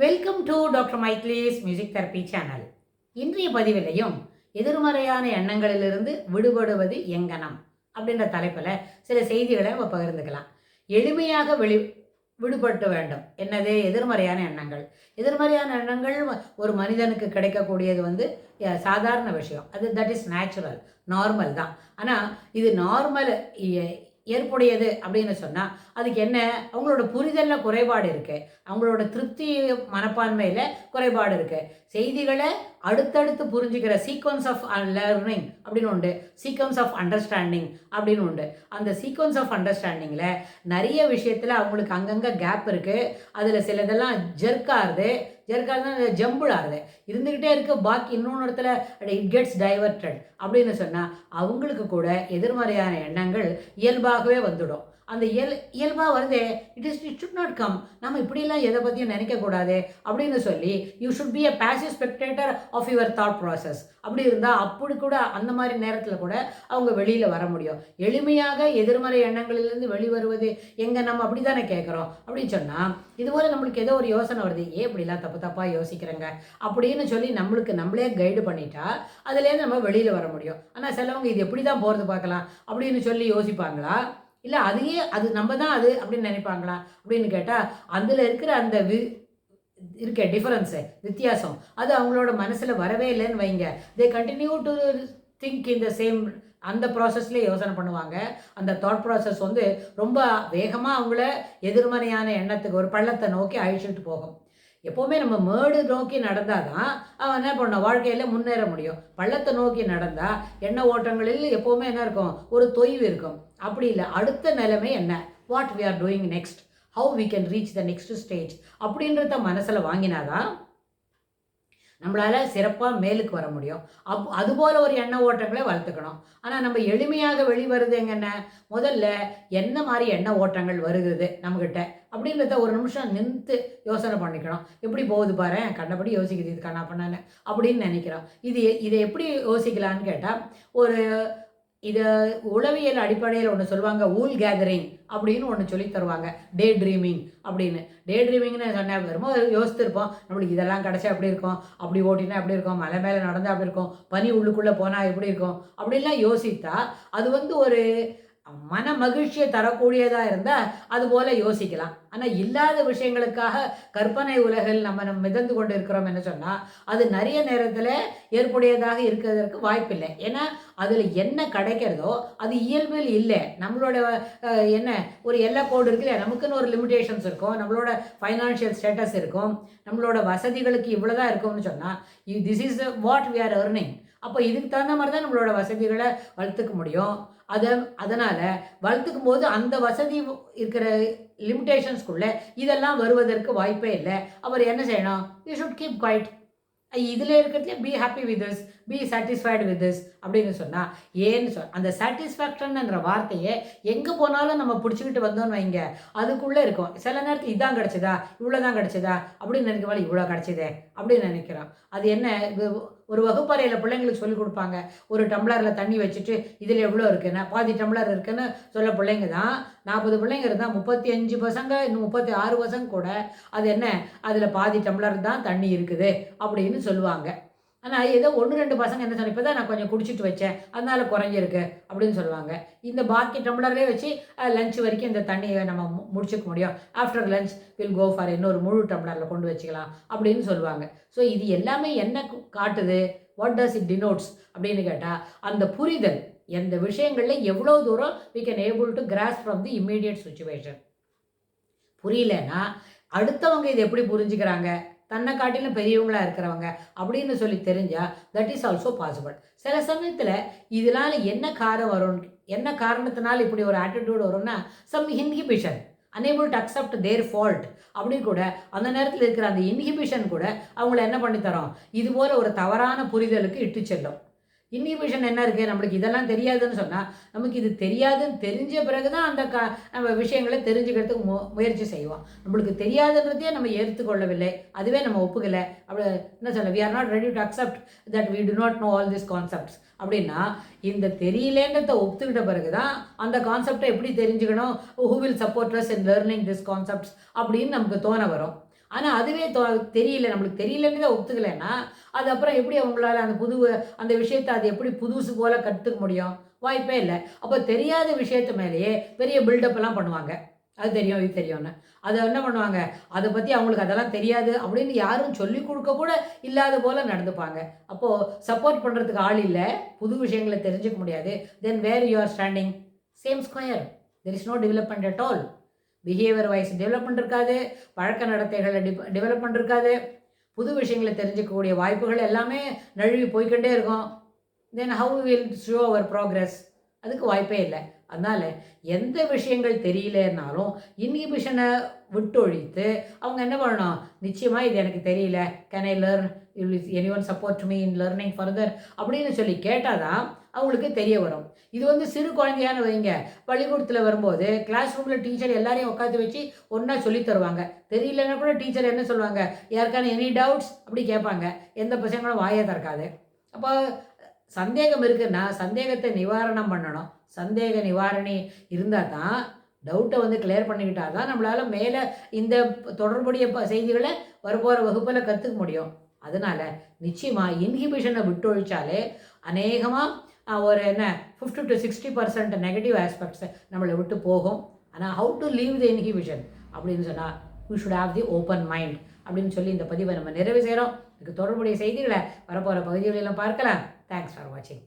Welcome to doctor Maithili's music therapy channel. இன்றைய பதிவிலையும் எதிர்மறையான எண்ணங்களிலிருந்து விடுபடுவது எங்கனம் அப்படின்ற தலைப்பில் சில செய்திகளை நம்ம பகிர்ந்துக்கலாம். எளிமையாக விடுபட்டு வேண்டும். என்னது? எதிர்மறையான எண்ணங்கள். எதிர்மறையான எண்ணங்கள் ஒரு மனிதனுக்கு கிடைக்கக்கூடியது சாதாரண விஷயம். தட் இஸ் நேச்சுரல், நார்மல் தான். ஆனால் இது நார்மல் ஏற்புடையது அப்படின்னு சொன்னால் அதுக்கு என்ன? அவங்களோட புரிதலில் குறைபாடு இருக்குது, அவங்களோட திருப்தி மனப்பான்மையில் குறைபாடு இருக்குது. செய்திகளை அடுத்தடுத்து புரிஞ்சுக்கிற சீக்வன்ஸ் ஆஃப் லேர்னிங் அப்படின்னு உண்டு, சீக்வன்ஸ் ஆஃப் அண்டர்ஸ்டாண்டிங் அப்படின்னு உண்டு. அந்த சீக்வன்ஸ் ஆஃப் அண்டர்ஸ்டாண்டிங்கில் நிறைய விஷயத்தில் அவங்களுக்கு அங்கங்கே கேப் இருக்குது. அதில் சிலதெல்லாம் ஜெர்க்காகுது, ஜம்புளாகுது, இருந்துக்கிட்டே இருக்குது. பாக்கி இன்னொன்று இடத்துல இட் கெட்ஸ் டைவர்டட் அப்படின்னு சொன்னால் அவங்களுக்கு கூட எதிர்மறையான எண்ணங்கள் இயல்பாகவே வந்துடும். அந்த இயல்பாக வருதே, இட் ஷுட் நாட் கம். நம்ம இப்படிலாம் எதை பற்றியும் நினைக்கக்கூடாது அப்படின்னு சொல்லி you should be a passive spectator of your thought process. அப்படி இருந்தால் அப்படி கூட அந்த மாதிரி நேரத்தில் கூட அவங்க வெளியில் வர முடியும். எளிமையாக எதிர்மறை எண்ணங்களிலிருந்து வெளிவருவது எங்கே? நம்ம அப்படி தானே கேட்குறோம். அப்படின்னு சொன்னால் இதுபோல் நம்மளுக்கு ஏதோ ஒரு யோசனை வருது, இப்படிலாம் தப்பாக யோசிக்கிறேங்க அப்படின்னு சொல்லி நம்மளே கைடு பண்ணிட்டா அதுலேருந்து நம்ம வெளியில் வர முடியும். ஆனால் சிலவங்க இது எப்படி தான் போகிறது பார்க்கலாம் அப்படின்னு சொல்லி யோசிப்பாங்களா, இல்லை அது நம்ம தான் அது அப்படின்னு நினைப்பாங்களா அப்படின்னு கேட்டால் அதில் இருக்கிற அந்த டிஃபரன்ஸு, வித்தியாசம் அது அவங்களோட மனசில் வரவே இல்லைன்னு வைங்க. They continue to think in the same, அந்த ப்ராசஸ்லேயே யோசனை பண்ணுவாங்க. அந்த தாட் ப்ராசஸ் ரொம்ப வேகமாக அவங்கள எதிர்மறையான எண்ணத்துக்கு, ஒரு பள்ளத்தை நோக்கி அழிச்சிட்டு போகும். எப்போவுமே நம்ம மேடு நோக்கி நடந்தால் தான் அவன் என்ன பண்ண வாழ்க்கையில் முன்னேற முடியும். பள்ளத்தை நோக்கி நடந்தால் எண்ண ஓட்டங்களில் எப்போவுமே என்ன இருக்கும்? ஒரு தொய்வு இருக்கும். அப்படி இல்லை, அடுத்த நிலைமை என்ன, what we are doing next, how we can reach the next stage அப்படின்றத மனசில் வாங்கினாதான் நம்மளால் சிறப்பாக மேலுக்கு வர முடியும். அதுபோல் ஒரு எண்ண ஓட்டங்களை வளர்த்துக்கணும். ஆனால் நம்ம எளிமையாக வெளிவருது எங்கன்னா, முதல்ல என்ன மாதிரி எண்ண ஓட்டங்கள் வருகிறது நம்மக்கிட்ட அப்படின்றத ஒரு நிமிஷம் நின்று யோசனை பண்ணிக்கணும். எப்படி போகுது பாரு, கண்டபடி யோசிக்குது, இது கண்ணா பண்ணான்னு அப்படின்னு நினைக்கிறோம். இதை எப்படி யோசிக்கலான்னு கேட்டால், இதை உளவியல் அடிப்படையில் ஒன்று சொல்லுவாங்க, ஊல் கேதரிங் அப்படின்னு ஒன்று சொல்லி தருவாங்க, டே ட்ரீமிங் அப்படின்னு. டே ட்ரீமிங்னு சொன்னால் வெறுமோ யோசித்துருப்போம், நம்மளுக்கு இதெல்லாம் கிடச்சா எப்படி இருக்கும், அப்படி ஓட்டினா எப்படி இருக்கும், மலை மேலே நடந்தால் அப்படி இருக்கும், பனி உள்ளுக்குள்ளே போனால் எப்படி இருக்கும் அப்படின்லாம் யோசித்தா அது ஒரு மன மகிழ்ச்சியை தரக்கூடியதாக இருந்தால் அதுபோல் யோசிக்கலாம். ஆனால் இல்லாத விஷயங்களுக்காக கற்பனை உலகில் நம்ம மிதந்து கொண்டு இருக்கிறோம் என்ன சொன்னால் அது நிறைய நேரத்தில் ஏற்புடையதாக இருக்கிறதுக்கு வாய்ப்பில்லை. ஏன்னா அதில் என்ன கிடைக்கிறதோ அது இயல்பில் இல்லை. நம்மளோட என்ன ஒரு எல்லை கோடு இருக்குல்ல, நமக்குன்னு ஒரு லிமிடேஷன்ஸ் இருக்கும், நம்மளோட ஃபைனான்ஷியல் ஸ்டேட்டஸ் இருக்கும், நம்மளோட வசதிகளுக்கு இவ்வளோதான் இருக்கும்னு சொன்னால் this is what we are earning. அப்போ இதுக்கு தகுந்த மாதிரி தான் நம்மளோட வசதிகளை வளர்த்துக்க முடியும். அதனால் வளர்த்துக்கும் போது அந்த வசதி இருக்கிற லிமிட்டேஷன்ஸ்குள்ளே இதெல்லாம் வருவதற்கு வாய்ப்பே இல்லை. அவர் என்ன செய்யணும்? You should keep quiet. இதில் இருக்கிறதுலே be happy with this, B satisfied with this அப்படின்னு சொன்னால் ஏன்னு அந்த சாட்டிஸ்ஃபேக்ஷன்ன்ற வார்த்தையை எங்கே போனாலும் நம்ம பிடிச்சிக்கிட்டு வந்தோன்னு வைங்க, அதுக்குள்ளே இருக்கும். சில நேரத்தில் இதான் கிடச்சிதா, இவ்வளோ தான் கிடச்சிதா அப்படின்னு நினைக்கவாள், இவ்வளோ கிடச்சிதே அப்படின்னு நினைக்கிறோம். அது என்ன, ஒரு வகுப்பறையில் பிள்ளைங்களுக்கு சொல்லிக் கொடுப்பாங்க, ஒரு டம்ளரில் தண்ணி வச்சுட்டு இதில் எவ்வளோ இருக்குன்னா பாதி டம்ளர் இருக்குன்னு சொல்ல பிள்ளைங்க தான். 40 பிள்ளைங்க இருந்தால் 35 பசங்க, இன்னும் 36 பசங்க கூட அது என்ன, அதில் பாதி டம்ளர் தான் தண்ணி இருக்குது அப்படின்னு சொல்லுவாங்க. ஆனால் ஏதோ 1-2 பசங்க என்ன சொன்ன, இப்போ தான் நான் கொஞ்சம் குடிச்சிட்டு வச்சேன் அதனால குறைஞ்சிருக்கு அப்படின்னு சொல்லுவாங்க. இந்த பாக்கி டம்ளர்லேயே வச்சு லஞ்ச் வரைக்கும் இந்த தண்ணியை நம்ம முடிச்சுக்க முடியும். After lunch will go for இன்னொரு முழு டம்ளரில் கொண்டு வச்சுக்கலாம் அப்படின்னு சொல்லுவாங்க. ஸோ இது எல்லாமே என்ன காட்டுது, வாட் டஸ் இட் டினோட்ஸ் அப்படின்னு கேட்டால் அந்த புரிதல், எந்த விஷயங்களில் எவ்வளோ தூரம் we can able to grasp from the immediate situation. புரியலன்னா அடுத்தவங்க இதை எப்படி புரிஞ்சுக்கிறாங்க, தன்னை காட்டிலும் பெரியவங்களாக இருக்கிறவங்க அப்படின்னு சொல்லி தெரிஞ்சால் தட் இஸ் ஆல்சோ பாசிபிள். சில சமயத்தில் இதனால் என்ன காரணத்தினால் இப்படி ஒரு ஆட்டிடியூட் வரும்னா, some inhibition, unable to accept their fault அப்படின்னு கூட அந்த நேரத்தில் இருக்கிற அந்த இன்ஹிபிஷன் கூட அவங்கள என்ன பண்ணித்தரோம், இதுபோல் ஒரு தவறான புரிதலுக்கு இட்டு செல்லும். இன்ஹிபிஷன் என்ன இருக்குது, நம்மளுக்கு இதெல்லாம் தெரியாதுன்னு சொன்னால் நமக்கு இது தெரியாதுன்னு தெரிஞ்ச பிறகு தான் அந்த நம்ம விஷயங்களை தெரிஞ்சுக்கிறதுக்கு முயற்சி செய்வோம். நம்மளுக்கு தெரியாதுன்றதையே நம்ம ஏற்றுக்கொள்ளவில்லை, அதுவே நம்ம ஒப்புக்கலை. அப்படி என்ன சொல்ல, we are not ready to accept that we do not know all this concepts அப்படின்னா, இந்த தெரியலேன்றத ஒத்துக்கிட்ட பிறகு தான் அந்த கான்செப்டை எப்படி தெரிஞ்சுக்கணும், who will support us in learning this concepts அப்படின்னு நமக்கு தோண வரும். ஆனால் அதுவே தெரியல, நம்மளுக்கு தெரியலன்னு தான் ஒத்துக்கலைன்னா அது அப்புறம் எப்படி அவங்களால அந்த விஷயத்தை அது எப்படி புதுசு போல் கற்றுக்க முடியும்? வாய்ப்பே இல்லை. அப்போ தெரியாத விஷயத்து மேலேயே பெரிய பில்டப்லாம் பண்ணுவாங்க. அது தெரியும், இது தெரியும்னு. அதை என்ன பண்ணுவாங்க, அதை பற்றி அவங்களுக்கு அதெல்லாம் தெரியாது அப்படின்னு யாரும் சொல்லிக் கொடுக்க கூட இல்லாத போல் நடந்துப்பாங்க. அப்போது சப்போர்ட் பண்ணுறதுக்கு ஆள் இல்லை, புது விஷயங்களை தெரிஞ்சுக்க முடியாது. Then where you are standing? Same square. There is no development at all. Behaviour wise development இருக்காது, பழக்க நடத்தைகளில் டெவலப்மெண்ட் இருக்காது, புது விஷயங்களை தெரிஞ்சுக்கக்கூடிய வாய்ப்புகள் எல்லாமே நழுவி போய்கிட்டே இருக்கும். Then how will show our progress? அதுக்கு வாய்ப்பே இல்லை. அதனால் எந்த விஷயங்கள் தெரியலனாலும் இன்ஹிபிஷனை விட்டொழித்து அவங்க என்ன பண்ணணும், நிச்சயமாக இது எனக்கு தெரியல, can I learn, any one support me in learning further அப்படின்னு சொல்லி கேட்டால் தான் அவங்களுக்கு தெரிய வரும். இது சிறு குழந்தையான வைங்க, பள்ளிக்கூடத்தில் வரும்போது கிளாஸ் ரூமில் டீச்சர் எல்லாரையும் உட்காந்து வச்சு ஒன்றா சொல்லி தருவாங்க. தெரியலன்னா கூட டீச்சர் என்ன சொல்லுவாங்க, யாருக்கான எனி டவுட்ஸ் அப்படி கேட்பாங்க. எந்த பசங்களும் வாயை திறக்காது. அப்போ சந்தேகம் இருக்குன்னா சந்தேகத்தை நிவாரணம் பண்ணணும். சந்தேக நிவாரணி இருந்தால் தான், டவுட்டை கிளியர் பண்ணிக்கிட்டால் தான் நம்மளால் மேலே இந்த தொடர்புடைய செய்திகளை வரப்போகிற வகுப்பில் கற்றுக்க முடியும். அதனால் நிச்சயமாக இன்ஹிபிஷனை விட்டொழிச்சாலே அநேகமாக ஒரு 50 to 60% நெகட்டிவ் ஆஸ்பெக்ட்ஸை நம்மளை விட்டு போகும். ஆனால் how to leave the inhibition அப்படின்னு சொன்னால் we should have the open mind அப்படின்னு சொல்லி இந்த பதிவை நம்ம நிறைவு செய்கிறோம். இதுக்கு தொடர்புடைய செய்திகளை வரப்போகிற பகுதிகளெல்லாம் பார்க்கலாம். தேங்க்ஸ் ஃபார் வாட்சிங்.